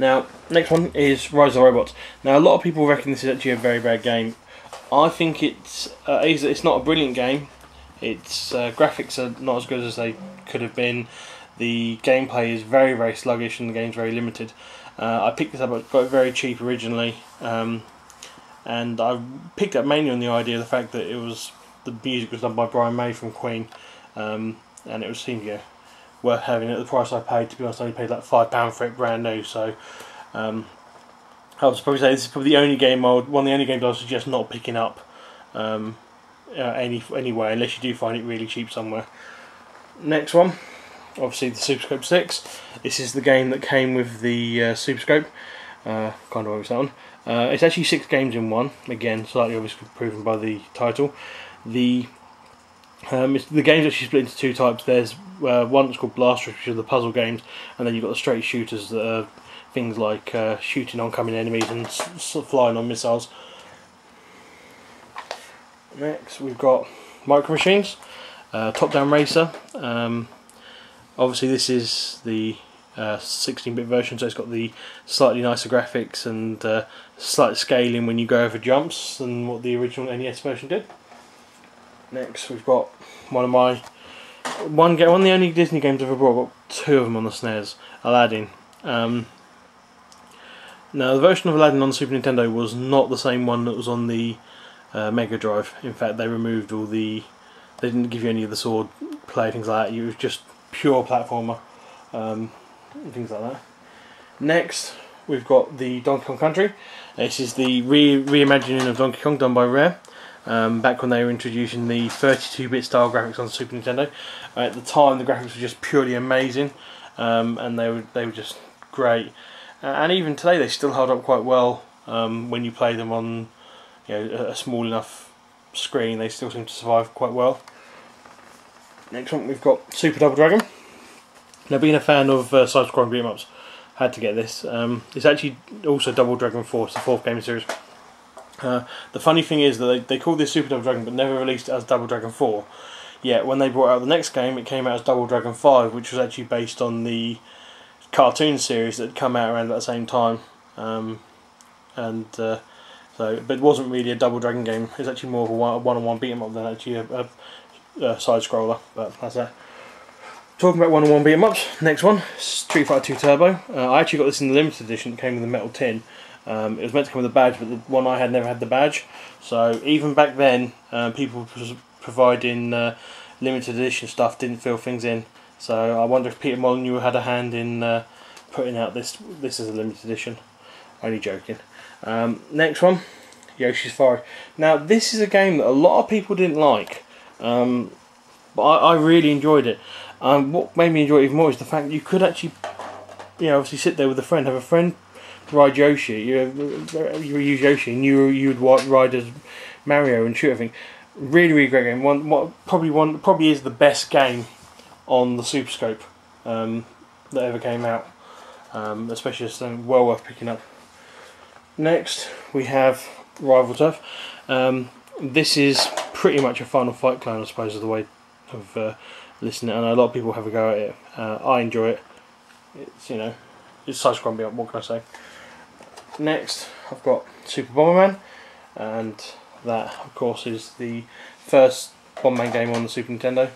Now, next one is Rise of the Robots. Now, a lot of people reckon this is actually a very bad game. I think it's not a brilliant game. Its graphics are not as good as they could have been. The gameplay is very, very sluggish, and the game's very limited. I picked this up, I got it very cheap originally, and I picked up mainly on the idea of the fact that the music was done by Brian May from Queen, and it seemed worth having at the price I paid. To be honest, I only paid like £5 for it brand new, so I would probably say this is probably the only game one of the only games I would suggest not picking up anyway, unless you do find it really cheap somewhere. Next one, obviously the Super Scope 6. This is the game that came with the Super Scope. Kind of what that one. It's actually 6 games in one. Again, slightly obviously proven by the title. The game's actually split into 2 types. There's one that's called Blasters, which are the puzzle games, and then you've got the straight shooters that are things like shooting oncoming enemies and flying on missiles. Next, we've got Micro Machines, top-down racer. Obviously, this is the 16-bit version, so it's got the slightly nicer graphics and slight scaling when you go over jumps than what the original NES version did. Next, we've got one of the only Disney games I've ever brought. I've got 2 of them on the SNES. Aladdin. Now, the version of Aladdin on the Super Nintendo was not the same one that was on the Mega Drive. In fact, they removed all the. They didn't give you any of the sword play, things like that. It was just pure platformer, things like that. Next, we've got the Donkey Kong Country. This is the reimagining of Donkey Kong done by Rare. Back when they were introducing the 32-bit style graphics on the Super Nintendo. At the time, the graphics were just purely amazing, and they were just great. And even today, they still hold up quite well when you play them on a small enough screen. They still seem to survive quite well. Next one, we've got Super Double Dragon. Now, being a fan of side-scrolling beat-em-ups, had to get this. It's actually also Double Dragon 4. It's the 4th game in the series. The funny thing is that they called this Super Double Dragon but never released it as Double Dragon 4. Yet when they brought out the next game, it came out as Double Dragon 5, which was actually based on the cartoon series that had come out around at the same time. But it wasn't really a Double Dragon game. It's actually more of a one-on-one beat-em-up than actually a side-scroller. But that's that. Talking about one-on-one beat-em-ups, next one, Street Fighter 2 Turbo. I actually got this in the limited edition. It came with a metal tin. It was meant to come with a badge, but the one I had never had the badge. So even back then, people providing limited edition stuff didn't fill things in. So I wonder if Peter Molyneux had a hand in putting out this as a limited edition. Only joking. Next one, Yoshi's Forest. Now this is a game that a lot of people didn't like, but I really enjoyed it. What made me enjoy it even more is the fact that you could actually, obviously sit there with a friend, have a friend ride Yoshi. You use Yoshi, and you would ride as Mario and shoot everything. Really, really great game. Probably is the best game on the Super Scope that ever came out. Especially as something well worth picking up. Next, we have Rival Turf. This is pretty much a Final Fight clone, I suppose, is the way of listening. And a lot of people have a go at it. I enjoy it. It's side-scrolling. What can I say? Next, I've got Super Bomberman, and that, of course, is the first Bomberman game on the Super Nintendo.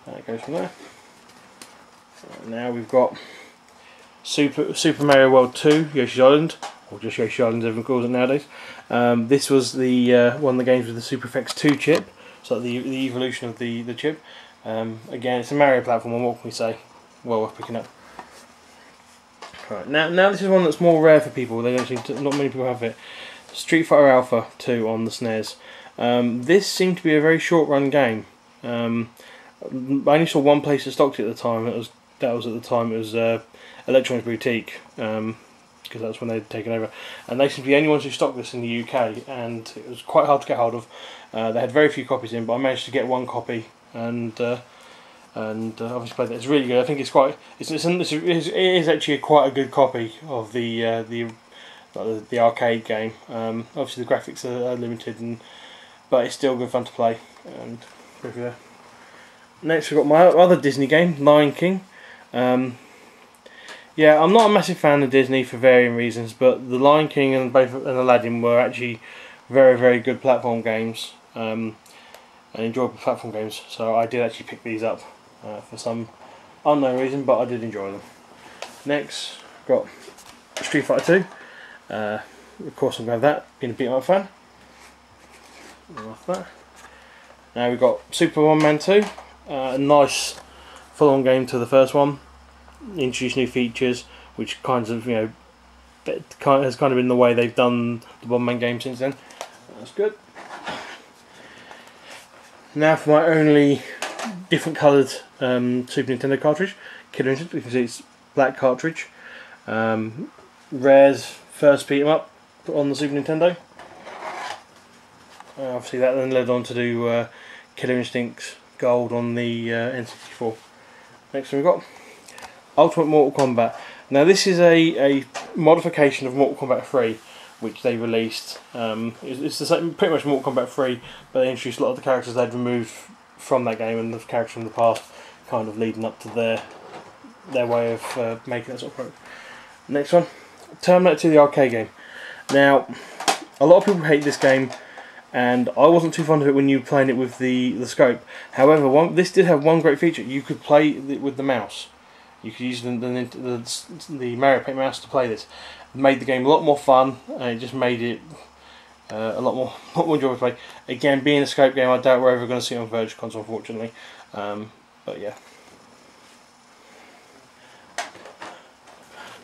That goes from there. Now we've got Super Mario World 2, Yoshi's Island, or just Yoshi's Island as everyone calls it nowadays. This was the one of the games with the Super FX 2 chip, so the evolution of the chip. Again, it's a Mario platform, and what can we say? Well worth picking up. Right, now this is one that's more rare for people. They don't seem to, not many people have it. Street Fighter Alpha 2 on the SNES. This seemed to be a very short-run game. I only saw one place that stocked it at the time. It was Electronics Boutique, because that's when they'd taken over. And they seem to be the only ones who stocked this in the UK, and it was quite hard to get hold of. They had very few copies in, but I managed to get one copy, and obviously played that. It's really good. I think it is actually quite a good copy of the arcade game. Obviously the graphics are limited, but it's still good fun to play. And next we've got my other Disney game, Lion King. Yeah, I'm not a massive fan of Disney for varying reasons, but The Lion King and Aladdin were actually very, very good platform games, and enjoyable platform games. So I did actually pick these up for some unknown reason, but I did enjoy them. Next, got Street Fighter 2. Of course, I'm going to have that, being a beat 'em up fan. Off that. Now we've got Super One Man 2, a nice full-on game to the first one. Introduce new features, which kind of has kind of been the way they've done the Bomberman game since then. That's good. Now for my only different coloured Super Nintendo cartridge, Killer Instinct. You can see it's black cartridge. Rare's first beat 'em up on the Super Nintendo. Obviously that then led on to do Killer Instinct Gold on the N64. Next one we've got Ultimate Mortal Kombat. Now this is a modification of Mortal Kombat 3, which they released. It's the same, pretty much Mortal Kombat 3, but they introduced a lot of the characters they'd removed from that game and the characters from the past, kind of leading up to their way of making that sort of product. Next one, Terminator 2, the arcade game. Now, a lot of people hate this game, and I wasn't too fond of it when you were playing it with the scope. However, this did have one great feature: you could play it with the mouse. You could use the Mario Paint mouse to play this. It made the game a lot more fun, and it just made it a lot more enjoyable to play. Again, being a scope game, I doubt we're ever going to see it on Virtual Console, unfortunately. But yeah.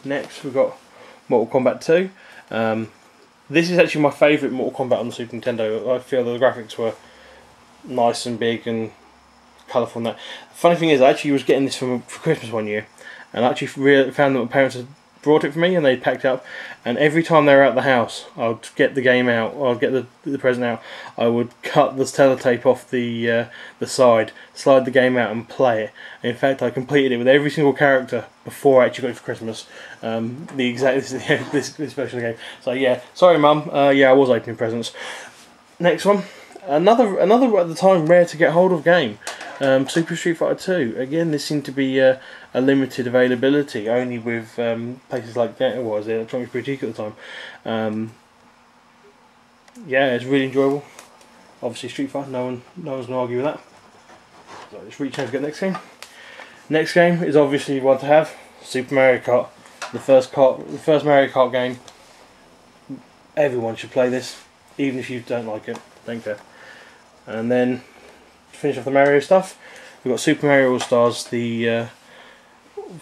Next, we've got Mortal Kombat 2. This is actually my favourite Mortal Kombat on the Super Nintendo. I feel the graphics were nice and big and colourful and that. The funny thing is, I actually was getting this for Christmas one year, and I actually found that my parents had brought it for me and they packed it up, and every time they were out the house I would get the game out, or I'd get the present out, I would cut the sellotape off the side, slide the game out and play it. And in fact I completed it with every single character before I actually got it for Christmas. This version of the game. So yeah, sorry Mum, yeah, I was opening presents. Next one, another at the time rare to get hold of game. Super Street Fighter 2. Again, this seemed to be a limited availability, only with places like Electronic Boutique at the time. Yeah, it's really enjoyable. Obviously, Street Fighter. No one's going to argue with that. So let's reach out to get the next game. Next game is obviously one to have: Super Mario Kart. The first Mario Kart game. Everyone should play this, even if you don't like it. Don't care. And then, to finish off the Mario stuff, we've got Super Mario All-Stars, the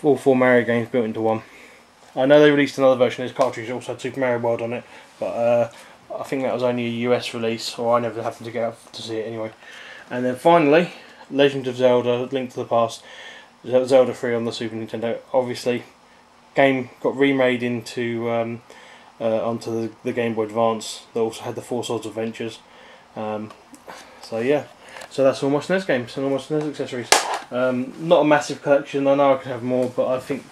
all 4 Mario games built into one. I know they released another version of this cartridge, also had Super Mario World on it, but I think that was only a US release, or I never happened to get up to see it anyway. And then finally, Legend of Zelda: Link to the Past, Zelda 3 on the Super Nintendo. Obviously, game got remade into onto the Game Boy Advance. That also had the 4 Swords Adventures. So yeah, so that's all my SNES games and all my SNES accessories. Not a massive collection. I know I could have more, but I think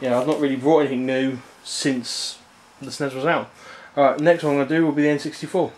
I've not really brought anything new since the SNES was out. Alright, next one I'm going to do will be the N64.